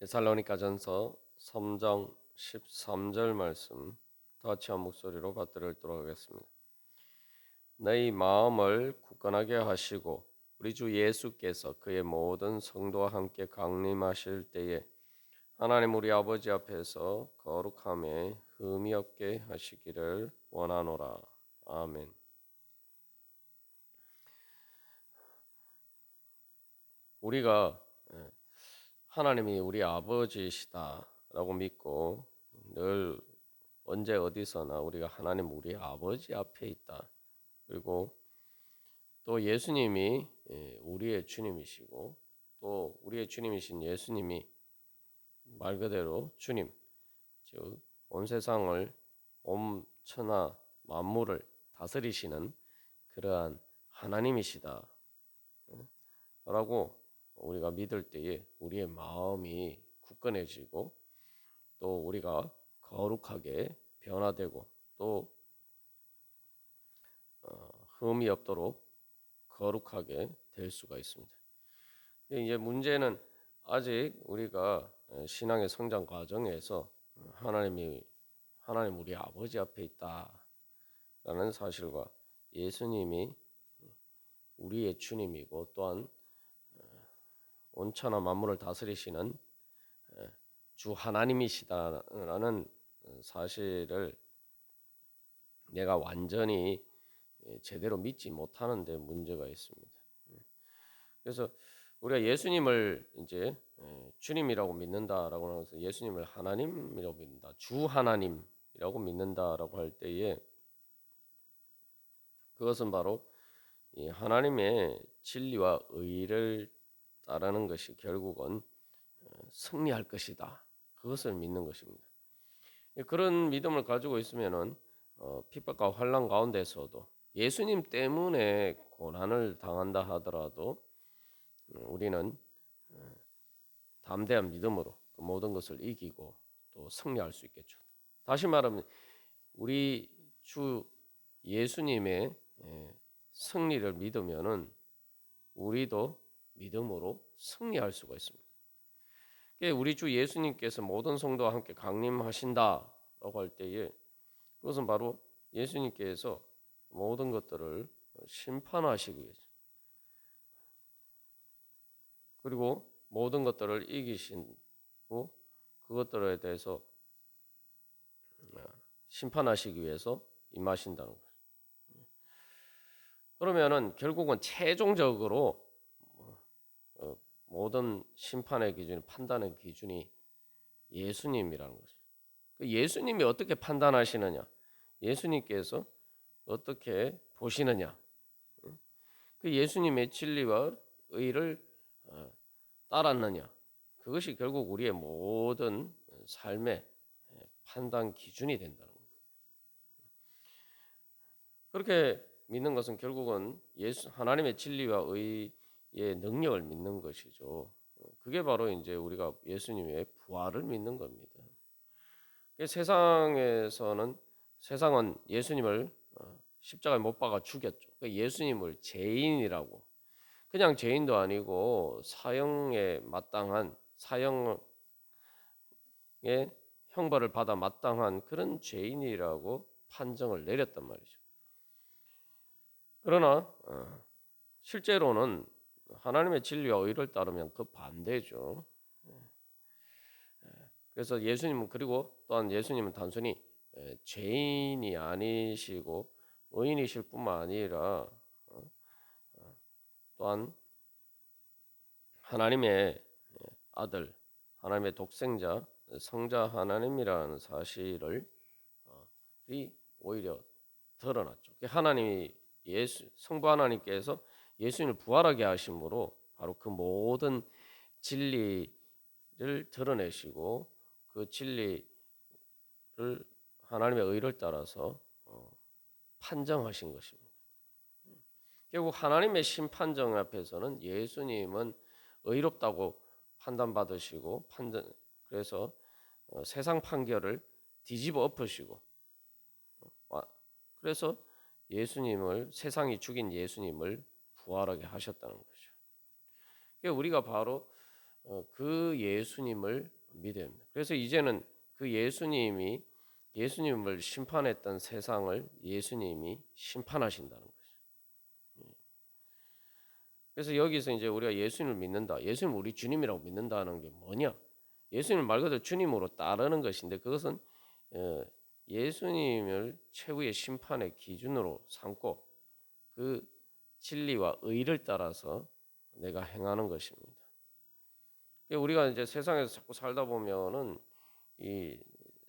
데살로니가전서 3장 13절 말씀 다 같이 한 목소리로 받들어 읽도록 하겠습니다. 너희 마음을 굳건하게 하시고 우리 주 예수께서 그의 모든 성도와 함께 강림하실 때에 하나님 우리 아버지 앞에서 거룩함에 흠이 없게 하시기를 원하노라. 아멘. 우리가 하나님이 우리 아버지시다라고 믿고 늘 언제 어디서나 우리가 하나님 우리 아버지 앞에 있다. 그리고 또 예수님이 우리의 주님이시고 또 우리의 주님이신 예수님이 말 그대로 주님, 즉 온 세상을 온 천하 만물을 다스리시는 그러한 하나님이시다. 라고 우리가 믿을 때에 우리의 마음이 굳건해지고 또 우리가 거룩하게 변화되고 또 흠이 없도록 거룩하게 될 수가 있습니다. 이제 문제는 아직 우리가 신앙의 성장 과정에서 하나님 우리 아버지 앞에 있다라는 사실과 예수님이 우리의 주님이고 또한 온천하 만물을 다스리시는 주 하나님이시다라는 사실을 내가 완전히 제대로 믿지 못하는 데 문제가 있습니다. 그래서 우리가 예수님을 이제 주님이라고 믿는다라고 해서 예수님을 하나님이라고 믿는다, 주 하나님이라고 믿는다라고 할 때에 그것은 바로 이 하나님의 진리와 의를 따르는 것이 결국은 승리할 것이다. 그것을 믿는 것입니다. 그런 믿음을 가지고 있으면은 핍박과 환난 가운데서도 예수님 때문에 고난을 당한다 하더라도 우리는 담대한 믿음으로 그 모든 것을 이기고 또 승리할 수 있겠죠. 다시 말하면 우리 주 예수님의 승리를 믿으면은 우리도 믿음으로 승리할 수가 있습니다. 우리 주 예수님께서 모든 성도와 함께 강림하신다라고 할 때에 그것은 바로 예수님께서 모든 것들을 심판하시기 위해서 그리고 모든 것들을 이기시고 그것들에 대해서 심판하시기 위해서 임하신다는 거예요. 그러면은 결국은 최종적으로 모든 심판의 기준, 판단의 기준이 예수님이라는 거죠. 예수님이 어떻게 판단하시느냐? 예수님께서 어떻게 보시느냐? 그 예수님의 진리와 의를 따랐느냐? 그것이 결국 우리의 모든 삶의 판단 기준이 된다는 겁니다. 그렇게 믿는 것은 결국은 하나님의 진리와 의의 능력을 믿는 것이죠. 그게 바로 이제 우리가 예수님의 부활을 믿는 겁니다. 세상은 예수님을 십자가에 못 박아 죽였죠. 예수님을 죄인이라고 그냥 죄인도 아니고 사형에 마땅한 사형의 형벌을 받아 마땅한 그런 죄인이라고 판정을 내렸단 말이죠. 그러나 실제로는 하나님의 진리와 의를 따르면 그 반대죠. 그래서 예수님은 그리고 또한 예수님은 단순히 죄인이 아니시고 의인이실 뿐만 아니라 또한 하나님의 아들, 하나님의 독생자, 성자 하나님이라는 사실을 오히려 드러났죠. 하나님이 성부 하나님께서 예수님을 부활하게 하심으로 바로 그 모든 진리를 드러내시고 그 진리를 하나님의 의를 따라서 판정하신 것입니다. 결국 하나님의 심판정 앞에서는 예수님은 의롭다고 판단받으시고 그래서 세상 판결을 뒤집어 엎으시고 그래서 세상이 죽인 예수님을 부활하게 하셨다는 거죠. 우리가 바로 그 예수님을 믿어야 합니다. 그래서 이제는 그 예수님을 심판했던 세상을 예수님이 심판하신다는 거죠. 그래서 여기서 이제 우리가 예수님을 믿는다. 예수님 우리 주님이라고 믿는다는 게 뭐냐? 예수님 말 그대로 주님으로 따르는 것인데 그것은 어, 예수님을 최후의 심판의 기준으로 삼고 그 진리와 의를 따라서 내가 행하는 것입니다. 우리가 이제 세상에서 자꾸 살다 보면은 이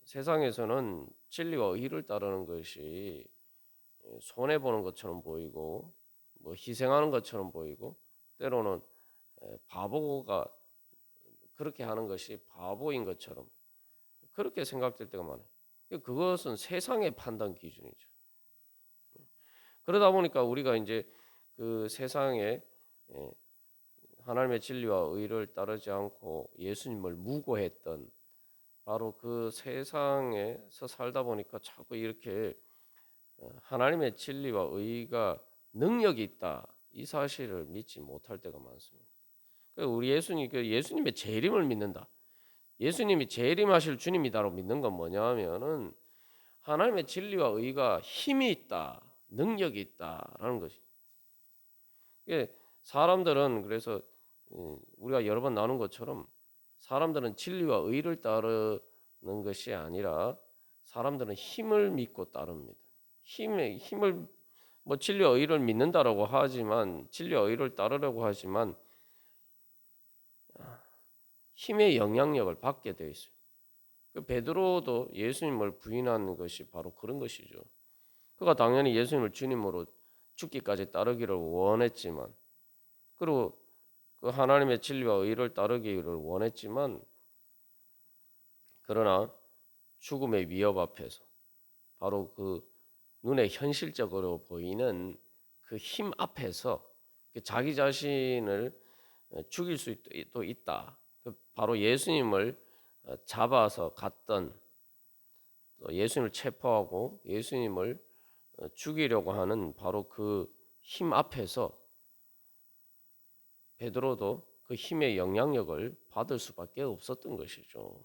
세상에서는 진리와 의를 따르는 것이 손해 보는 것처럼 보이고 뭐 희생하는 것처럼 보이고 때로는 바보가 그렇게 하는 것이 바보인 것처럼 그렇게 생각될 때가 많아요. 그것은 세상의 판단 기준이죠. 그러다 보니까 우리가 이제 그 세상에 하나님의 진리와 의를 따르지 않고 예수님을 무고했던 바로 그 세상에서 살다 보니까 자꾸 이렇게 하나님의 진리와 의가 능력이 있다 이 사실을 믿지 못할 때가 많습니다. 우리 예수님의 재림을 믿는다. 예수님이 재림하실 주님이다로 믿는 건 뭐냐면은 하나님의 진리와 의가 힘이 있다, 능력이 있다라는 것이. 사람들은 그래서 우리가 여러 번 나눈 것처럼 사람들은 진리와 의를 따르는 것이 아니라 사람들은 힘을 믿고 따릅니다. 힘을 뭐 진리와 의를 믿는다라고 하지만 진리와 의를 따르려고 하지만 힘의 영향력을 받게 되어 있어요. 그 베드로도 예수님을 부인한 것이 바로 그런 것이죠. 그가 당연히 예수님을 주님으로 죽기까지 따르기를 원했지만 그리고 그 하나님의 진리와 의를 따르기를 원했지만 그러나 죽음의 위협 앞에서 바로 그 눈에 현실적으로 보이는 그 힘 앞에서 자기 자신을 죽일 수도 있다. 바로 예수님을 잡아서 갔던 예수님을 체포하고 예수님을 죽이려고 하는 바로 그 힘 앞에서 베드로도 그 힘의 영향력을 받을 수밖에 없었던 것이죠.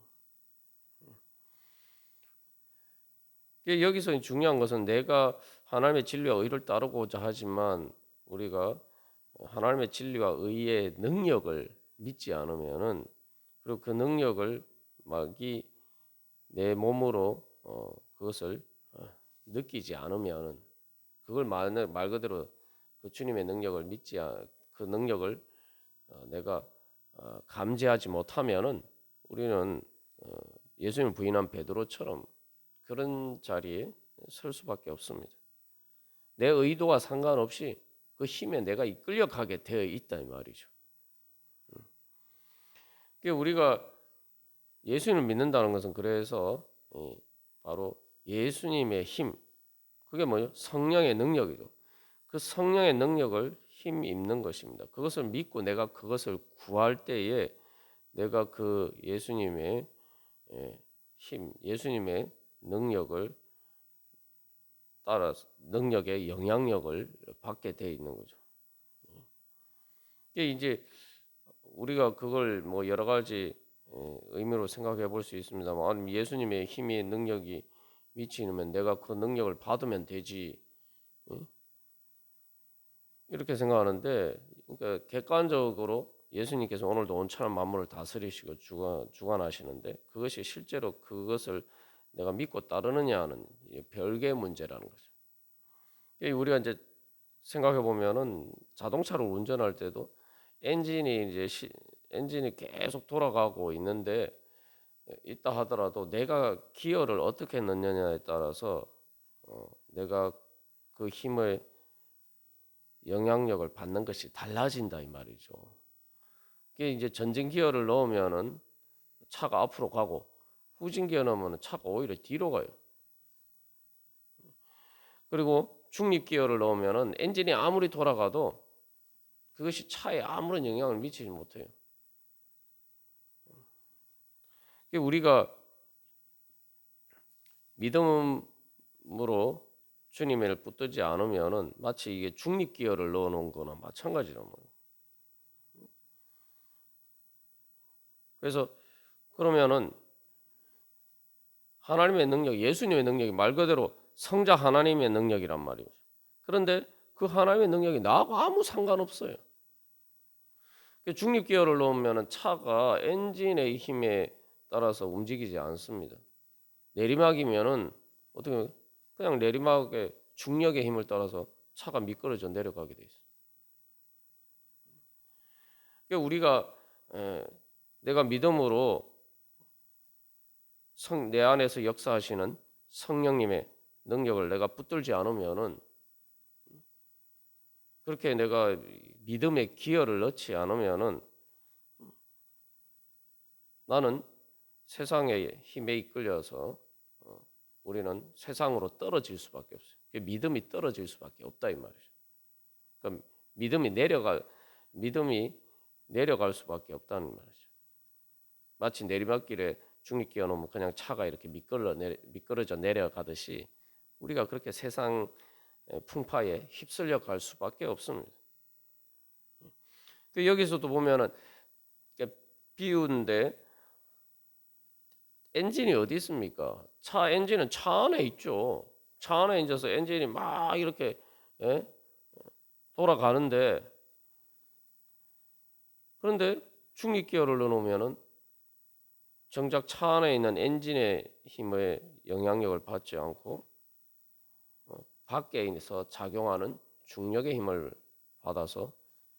여기서 중요한 것은 내가 하나님의 진리와 의를 따르고자 하지만 우리가 하나님의 진리와 의의 능력을 믿지 않으면은 그리고 그 능력을 막이 내 몸으로 그것을 느끼지 않으면은 그걸 말 그대로 그 주님의 능력을 그 능력을 내가 감지하지 못하면은 우리는 예수님을 부인한 베드로처럼 그런 자리에 설 수밖에 없습니다. 내 의도와 상관없이 그 힘에 내가 이끌려가게 되어 있다 이 말이죠. 우리가 예수님을 믿는다는 것은 그래서 바로 예수님의 힘, 그게 뭐예요? 성령의 능력이죠. 그 성령의 능력을 힘입는 것입니다. 그것을 믿고 내가 그것을 구할 때에 내가 그 예수님의 힘, 예수님의 능력을 따라서 능력의 영향력을 받게 돼 있는 거죠. 이게 이제 우리가 그걸 뭐 여러 가지 의미로 생각해 볼 수 있습니다만 예수님의 힘의 능력이 미치면 내가 그 능력을 받으면 되지 이렇게 생각하는데 그러니까 객관적으로 예수님께서 오늘도 온천한 만물을 다스리시고 주관하시는데 그것이 실제로 그것을 내가 믿고 따르느냐 하는 별개의 문제라는 거죠. 우리가 이제 생각해 보면은 자동차를 운전할 때도 엔진이 계속 돌아가고 있는데 있다 하더라도 내가 기어를 어떻게 넣느냐에 따라서 내가 그 힘의 영향력을 받는 것이 달라진다 이 말이죠. 이게 이제 전진 기어를 넣으면은 차가 앞으로 가고 후진 기어 넣으면 차가 오히려 뒤로 가요. 그리고 중립 기어를 넣으면은 엔진이 아무리 돌아가도 그것이 차에 아무런 영향을 미치지 못해요. 우리가 믿음으로 주님을 붙들지 않으면은 마치 이게 중립 기어를 넣어 놓은 거나 마찬가지란 말이에요. 그래서 그러면은 하나님의 능력, 예수님의 능력이 말 그대로 성자 하나님의 능력이란 말이죠. 그런데 그 하나님의 능력이 나하고 아무 상관없어요. 중립기어를 놓으면 차가 엔진의 힘에 따라서 움직이지 않습니다. 내리막이면은 어떻게 그냥 내리막의 중력의 힘을 따라서 차가 미끄러져 내려가게 돼 있어요. 그러니까 우리가 내가 믿음으로 내 안에서 역사하시는 성령님의 능력을 내가 붙들지 않으면은 그렇게 내가 믿음의 기여를 넣지 않으면은 나는 세상의 힘에 이끌려서 우리는 세상으로 떨어질 수밖에 없어요. 믿음이 떨어질 수밖에 없다 이 말이죠. 그러니까 믿음이 내려갈 수밖에 없다는 말이죠. 마치 내리막길에 중립기어 놓으면 그냥 차가 이렇게 미끄러져 내려가듯이 우리가 그렇게 세상 풍파에 휩쓸려 갈 수밖에 없습니다. 여기서도 보면은 비유인데 엔진이 어디 있습니까? 차 엔진은 차 안에 있죠. 차 안에 앉아서 엔진이 막 이렇게 돌아가는데 그런데 중립기어를 넣어놓으면은 정작 차 안에 있는 엔진의 힘의 영향력을 받지 않고 밖에 있어 작용하는 중력의 힘을 받아서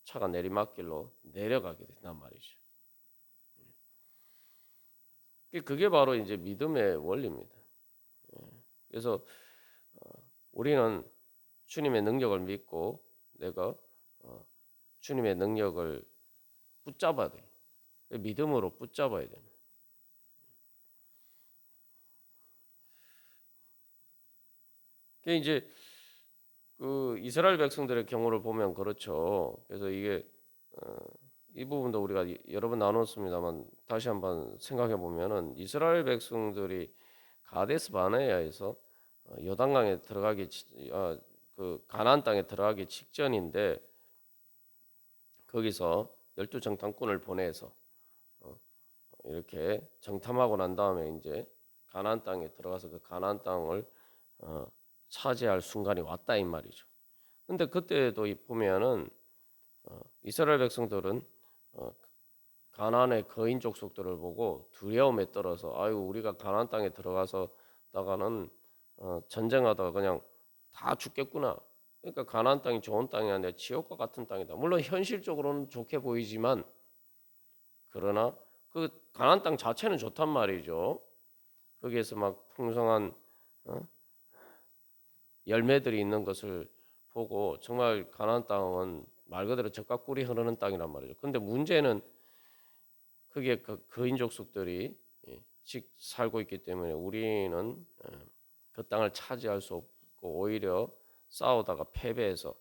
차가 내리막길로 내려가게 된단 말이죠. 그게 바로 이제 믿음의 원리입니다. 그래서 우리는 주님의 능력을 믿고 내가 주님의 능력을 붙잡아야 돼. 믿음으로 붙잡아야 됩니다. 이제 그 이스라엘 백성들의 경우를 보면 그렇죠. 그래서 이게 이 부분도 우리가 여러 번 나눴습니다만 다시 한번 생각해 보면은 이스라엘 백성들이 가데스 바네아에서 요단강에 들어가기 그 가나안 땅에 들어가기 직전인데 거기서 12정탐꾼을 보내서 이렇게 정탐하고 난 다음에 이제 가나안 땅에 들어가서 그 가나안 땅을 차지할 순간이 왔다 이 말이죠. 근데 그때도 보면은 이스라엘 백성들은 가나안의 거인 족속들을 보고 두려움에 떨어서 아유 우리가 가나안 땅에 들어가서다가는 전쟁하다가 그냥 다 죽겠구나. 그러니까 가나안 땅이 좋은 땅이 아니라 지옥과 같은 땅이다. 물론 현실적으로는 좋게 보이지만 그러나 그 가나안 땅 자체는 좋단 말이죠. 거기에서 막 풍성한 열매들이 있는 것을 보고 정말 가나안 땅은 말 그대로 젖과 꿀이 흐르는 땅이란 말이죠. 근데 문제는 그게 그 거인 족속들이 살고 있기 때문에 우리는 그 땅을 차지할 수 없고 오히려 싸우다가 패배해서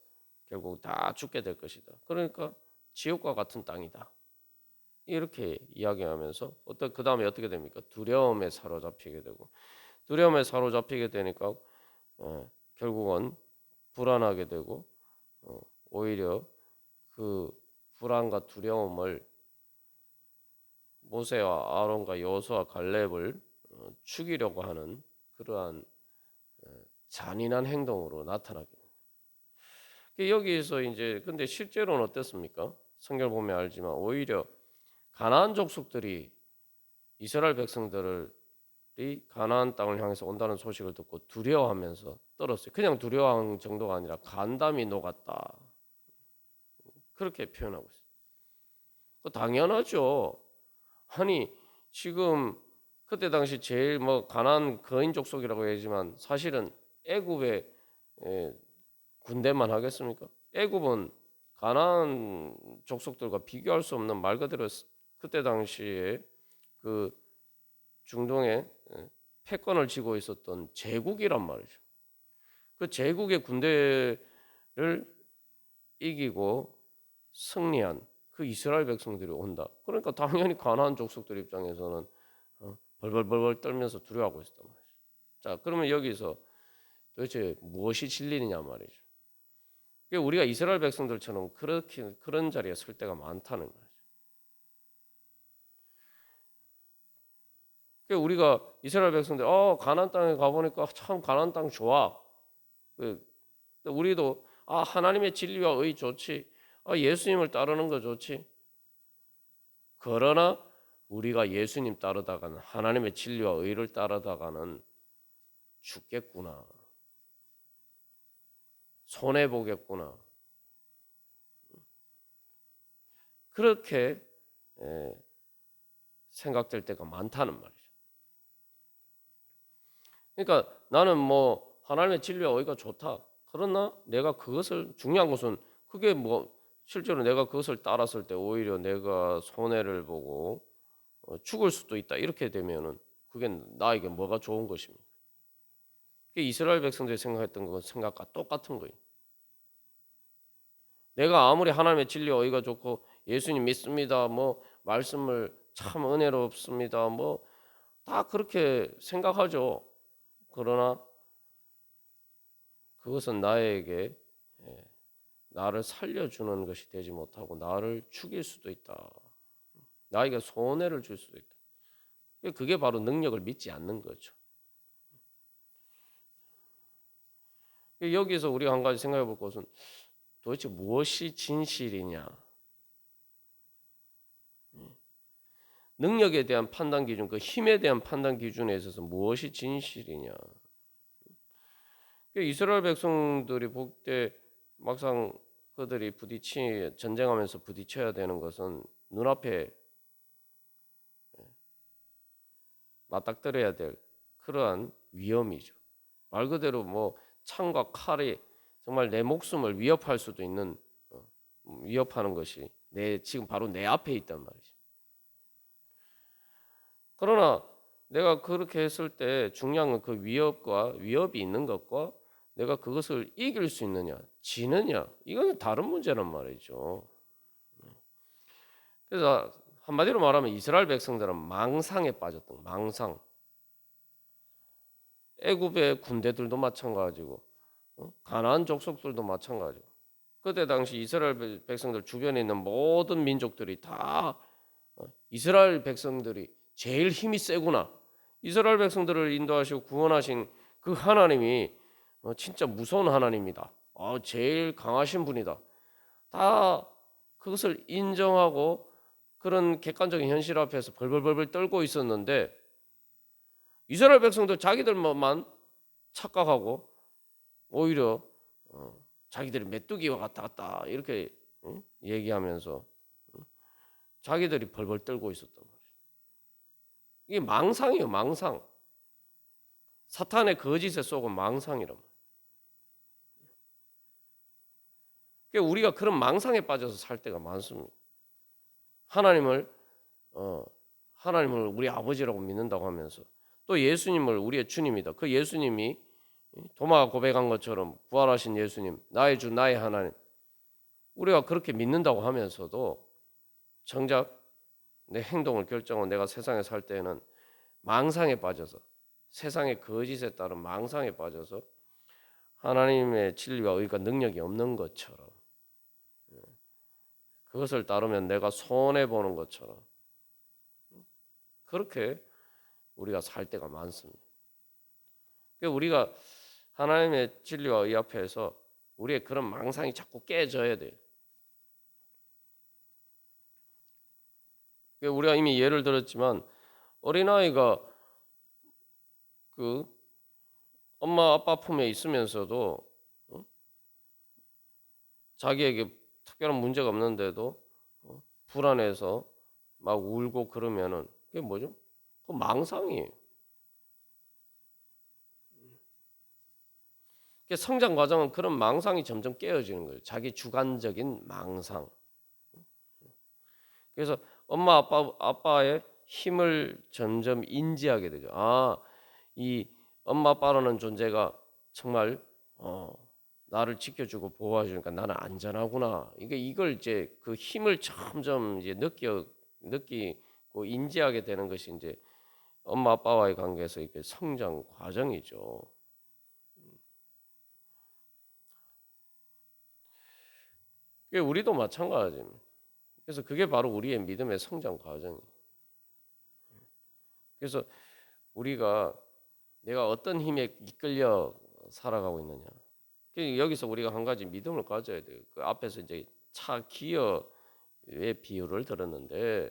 결국 다 죽게 될 것이다. 그러니까 지옥과 같은 땅이다. 이렇게 이야기하면서 그 다음에 어떻게 됩니까? 두려움에 사로잡히게 되고 두려움에 사로잡히게 되니까 결국은 불안하게 되고 오히려 그 불안과 두려움을 모세와 아론과 여호수아 갈렙을 죽이려고 하는 그러한 잔인한 행동으로 나타나게 됩니다. 여기에서 이제 근데 실제로는 어땠습니까? 성경을 보면 알지만 오히려 가나안 족속들이 이스라엘 백성들이 가나안 땅을 향해서 온다는 소식을 듣고 두려워하면서 떨었어요. 그냥 두려워한 정도가 아니라 간담이 녹았다. 그렇게 표현하고 있어요. 당연하죠. 아니 지금 그때 당시 제일 뭐 가나안 거인 족속이라고 얘기하지만 사실은 애굽의 군대만 하겠습니까? 애굽은 가나안 족속들과 비교할 수 없는 말 그대로 그때 당시에 그 중동에 패권을 쥐고 있었던 제국이란 말이죠. 그 제국의 군대를 이기고 승리한 그 이스라엘 백성들이 온다. 그러니까 당연히 가나안 족속들 입장에서는 벌벌벌벌 떨면서 두려워하고 있었단 말이죠. 자, 그러면 여기서 도대체 무엇이 진리느냐 말이죠. 우리가 이스라엘 백성들처럼 그런 자리에 설 때가 많다는 거죠. 우리가 이스라엘 백성들 가나안 땅에 가보니까 참 가나안 땅 좋아. 우리도 하나님의 진리와 의 좋지. 예수님을 따르는 거 좋지. 그러나 우리가 예수님 따르다가는 하나님의 진리와 의를 따르다가는 죽겠구나. 손해 보겠구나. 그렇게 생각될 때가 많다는 말이죠. 그러니까 나는 뭐 하나님의 진리와 의가 좋다. 그러나 내가 그것을 중요한 것은 그게 뭐 실제로 내가 그것을 따랐을 때 오히려 내가 손해를 보고 죽을 수도 있다. 이렇게 되면은 그게 나에게 뭐가 좋은 것입니까? 이스라엘 백성들이 생각했던 그 생각과 똑같은 거예요. 내가 아무리 하나님의 진리와 의가 좋고 예수님 믿습니다. 뭐 말씀을 참 은혜롭습니다. 뭐 다 그렇게 생각하죠. 그러나 그것은 나에게 나를 살려주는 것이 되지 못하고 나를 죽일 수도 있다. 나에게 손해를 줄 수도 있다. 그게 바로 능력을 믿지 않는 거죠. 여기서 우리가 한 가지 생각해 볼 것은 도대체 무엇이 진실이냐? 능력에 대한 판단 기준, 그 힘에 대한 판단 기준에 있어서 무엇이 진실이냐? 이스라엘 백성들이 볼 때 막상 그들이 전쟁하면서 부딪혀야 되는 것은 눈앞에 맞닥뜨려야 될 그러한 위험이죠. 말 그대로 뭐 창과 칼이 정말 내 목숨을 위협할 수도 있는 위협하는 것이 지금 바로 내 앞에 있단 말이죠. 그러나 내가 그렇게 했을 때 중요한 건 그 위협이 있는 것과 내가 그것을 이길 수 있느냐, 지느냐, 이거는 다른 문제란 말이죠. 그래서 한마디로 말하면 이스라엘 백성들은 망상에 빠졌던 망상. 애굽의 군대들도 마찬가지고 가나안 족속들도 마찬가지고 그때 당시 이스라엘 백성들 주변에 있는 모든 민족들이 다 이스라엘 백성들이 제일 힘이 세구나. 이스라엘 백성들을 인도하시고 구원하신 그 하나님이 진짜 무서운 하나님이다. 제일 강하신 분이다. 다 그것을 인정하고 그런 객관적인 현실 앞에서 벌벌벌 떨고 있었는데 이스라엘 백성들 자기들만 착각하고 오히려 자기들이 메뚜기와 같다 이렇게 얘기하면서 자기들이 벌벌 떨고 있었단 말이에요. 이게 망상이에요, 망상. 사탄의 거짓에 속은 망상이란 말이에요. 그러니까 우리가 그런 망상에 빠져서 살 때가 많습니다. 하나님을 하나님을 우리 아버지라고 믿는다고 하면서 또 예수님을 우리의 주님이다. 그 예수님이 도마가 고백한 것처럼 부활하신 예수님, 나의 주, 나의 하나님. 우리가 그렇게 믿는다고 하면서도 정작 내 행동을 결정하고 내가 세상에 살 때는 망상에 빠져서 세상의 거짓에 따른 망상에 빠져서 하나님의 진리와 의가 능력이 없는 것처럼 그것을 따르면 내가 손해 보는 것처럼 그렇게 우리가 살 때가 많습니다. 우리가 하나님의 진리와 의 앞에서 우리의 그런 망상이 자꾸 깨져야 돼요. 우리가 이미 예를 들었지만 어린아이가 그 엄마 아빠 품에 있으면서도 자기에게 특별한 문제가 없는데도 불안해서 막 울고 그러면은 그게 뭐죠? 그 망상이에요. 성장 과정은 그런 망상이 점점 깨어지는 거예요. 자기 주관적인 망상. 그래서 엄마 아빠의 힘을 점점 인지하게 되죠. 이 엄마 아빠라는 존재가 정말 나를 지켜주고 보호해주니까 나는 안전하구나. 이걸 이제 그 힘을 점점 이제 느끼고 인지하게 되는 것이 이제 엄마 아빠와의 관계에서 이렇게 성장 과정이죠. 우리도 마찬가지입니다. 그래서 그게 바로 우리의 믿음의 성장 과정이에요. 그래서 우리가 내가 어떤 힘에 이끌려 살아가고 있느냐. 여기서 우리가 한 가지 믿음을 가져야 돼요. 그 앞에서 이제 차 기어의 비유를 들었는데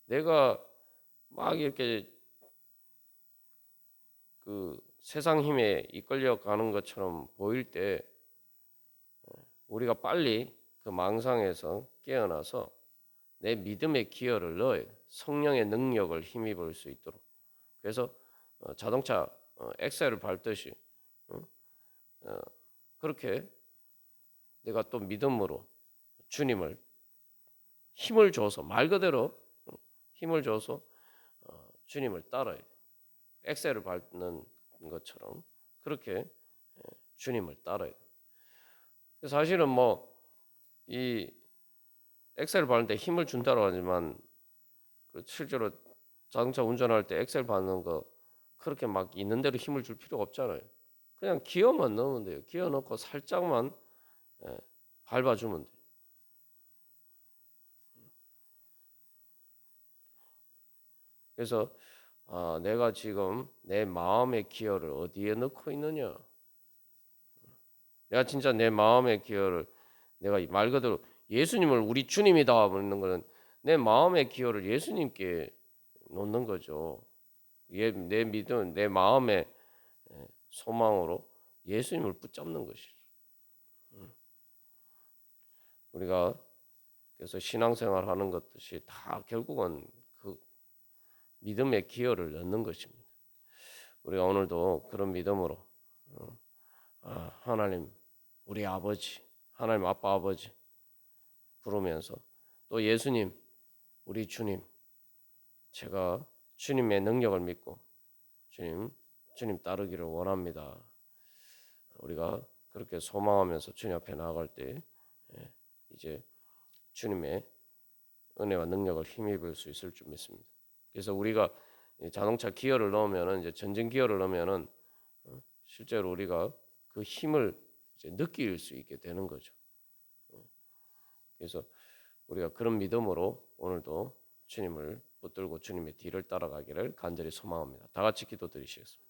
내가 막 이렇게 그 세상 힘에 이끌려 가는 것처럼 보일 때 우리가 빨리 그 망상에서 깨어나서 내 믿음의 기여를 넣어야 돼. 성령의 능력을 힘입을 수 있도록. 그래서 자동차 엑셀을 밟듯이 그렇게 내가 또 믿음으로 주님을 힘을 줘서 말 그대로 힘을 줘서 주님을 따라야 돼. 엑셀을 밟는 것처럼 그렇게 주님을 따라야 돼. 사실은 뭐 이 엑셀을 밟는데 힘을 준다고 하지만 그 실제로 자동차 운전할 때 엑셀 밟는 거 그렇게 막 있는 대로 힘을 줄 필요가 없잖아요. 그냥 기어만 넣으면 돼요. 기어 넣고 살짝만 밟아주면 돼요. 그래서 내가 지금 내 마음의 기여를 어디에 넣고 있느냐? 내가 진짜 내 마음의 기여를 내가 말 그대로 예수님을 우리 주님이다 하는 거는 내 마음의 기여를 예수님께 놓는 거죠. 내 믿음, 내 마음의 소망으로 예수님을 붙잡는 것이죠. 우리가 그래서 신앙생활 하는 것듯이 다 결국은 그 믿음의 기여를 넣는 것입니다. 우리가 오늘도 그런 믿음으로 하나님 우리 아버지, 하나님 아빠 아버지 부르면서 또 예수님 우리 주님 제가 주님의 능력을 믿고 주님 따르기를 원합니다. 우리가 그렇게 소망하면서 주님 앞에 나아갈 때 이제 주님의 은혜와 능력을 힘입을 수 있을 줄 믿습니다. 그래서 우리가 자동차 기어를 넣으면은 이제 전진 기어를 넣으면은 실제로 우리가 그 힘을 이제 느낄 수 있게 되는 거죠. 그래서 우리가 그런 믿음으로 오늘도 주님을 붙들고 주님의 뒤를 따라가기를 간절히 소망합니다. 다 같이 기도드리시겠습니다.